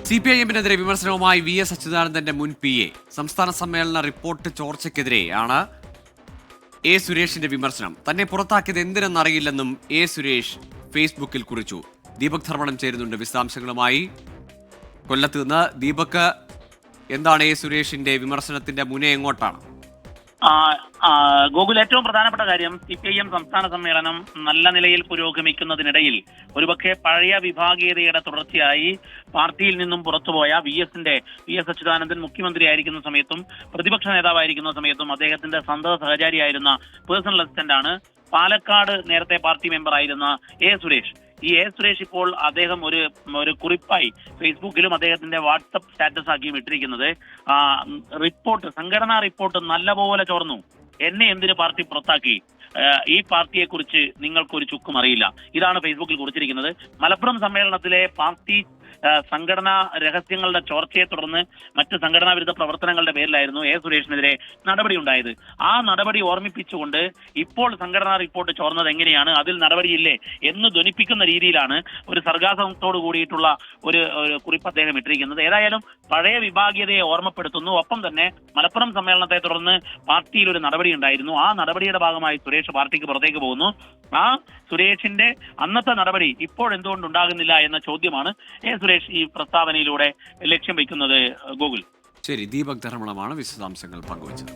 CPIM-നെതിരെ വിമർശനവുമായി VS അച്യുതാനന്ദന്റെ മുൻ PA. സംസ്ഥാന സമ്മേളന റിപ്പോർട്ട് ചോർച്ചയ്ക്കെതിരെയാണ് A. സുരേഷിന്റെ വിമർശനം. തന്നെ പുറത്താക്കിയത് എന്തിനെന്നറിയില്ലെന്നും A. സുരേഷ് ഫേസ്ബുക്കിൽ കുറിച്ചു. ദീപക് ധർമ്മടം ചേരുന്നുണ്ട് വിശദാംശങ്ങളുമായി. കൊല്ലത്ത് നിന്ന് ദീപക്, എന്താണ് A. സുരേഷിന്റെ വിമർശനത്തിന്റെ മുനേ എങ്ങോട്ടാണ്? ഗോകുൽ, ഏറ്റവും പ്രധാനപ്പെട്ട കാര്യം CPIM സംസ്ഥാന സമ്മേളനം നല്ല നിലയിൽ പുരോഗമിക്കുന്നതിനിടയിൽ ഒരുപക്ഷെ പഴയ വിഭാഗീയതയുടെ തുടർച്ചയായി പാർട്ടിയിൽ നിന്നും പുറത്തുപോയ VS അച്യുതാനന്ദൻ മുഖ്യമന്ത്രിയായിരിക്കുന്ന സമയത്തും പ്രതിപക്ഷ നേതാവായിരിക്കുന്ന സമയത്തും അദ്ദേഹത്തിന്റെ സന്തത സഹചാരിയായിരുന്ന പേഴ്സണൽ അസിസ്റ്റന്റ് ആണ് പാലക്കാട് നേരത്തെ പാർട്ടി മെമ്പർ ആയിരുന്ന A. സുരേഷ്. ഈ A. സുരേഷ് ഇപ്പോൾ അദ്ദേഹം ഒരു കുറിപ്പായി ഫേസ്ബുക്കിലും അദ്ദേഹത്തിന്റെ വാട്സപ്പ് സ്റ്റാറ്റസ് ആക്കിയും ഇട്ടിരിക്കുന്നത് സംഘടനാ റിപ്പോർട്ട് നല്ലപോലെ ചോർന്നു, എന്നെ എന്തിന് പാർട്ടി പുറത്താക്കി, ഈ പാർട്ടിയെ കുറിച്ച് നിങ്ങൾക്കൊരു ചുക്കും അറിയില്ല. ഇതാണ് ഫേസ്ബുക്കിൽ കുറിച്ചിരിക്കുന്നത്. മലപ്പുറം സമ്മേളനത്തിലെ പാർട്ടി സംഘടനാ രഹസ്യങ്ങളുടെ ചോർച്ചയെ തുടർന്ന് മറ്റ് സംഘടനാ വിരുദ്ധ പ്രവർത്തനങ്ങളുടെ പേരിലായിരുന്നു A. സുരേഷിനെതിരെ നടപടി ഉണ്ടായത്. ആ നടപടി ഓർമ്മിപ്പിച്ചുകൊണ്ട് ഇപ്പോൾ സംഘടനാ റിപ്പോർട്ട് ചോർന്നത് എങ്ങനെയാണ്, അതിൽ നടപടിയില്ലേ എന്ന് ധ്വനിപ്പിക്കുന്ന രീതിയിലാണ് ഒരു സർഗാസത്തോട് കൂടിയിട്ടുള്ള ഒരു കുറിപ്പ് അദ്ദേഹം ഇട്ടിരിക്കുന്നത്. ഏതായാലും പഴയ വിഭാഗീയതയെ ഓർമ്മപ്പെടുത്തുന്നു. ഒപ്പം തന്നെ മലപ്പുറം സമ്മേളനത്തെ തുടർന്ന് പാർട്ടിയിൽ ഒരു നടപടി ഉണ്ടായിരുന്നു. ആ നടപടിയുടെ ഭാഗമായി സുരേഷ് പാർട്ടിക്ക് പുറത്തേക്ക് പോകുന്നു. ആ സുരേഷിന്റെ അന്നത്തെ നടപടി ഇപ്പോൾ എന്തുകൊണ്ട് ഉണ്ടാകുന്നില്ല എന്ന ചോദ്യമാണ് A. സുരേഷ് ഈ പ്രസ്താവനയിലൂടെ ലക്ഷ്യം വയ്ക്കുന്നത്. ഗോകുൽ, ശരി, ദീപക് ധർമ്മടമാണ് വിശദാംശങ്ങൾ പങ്കുവച്ചത്.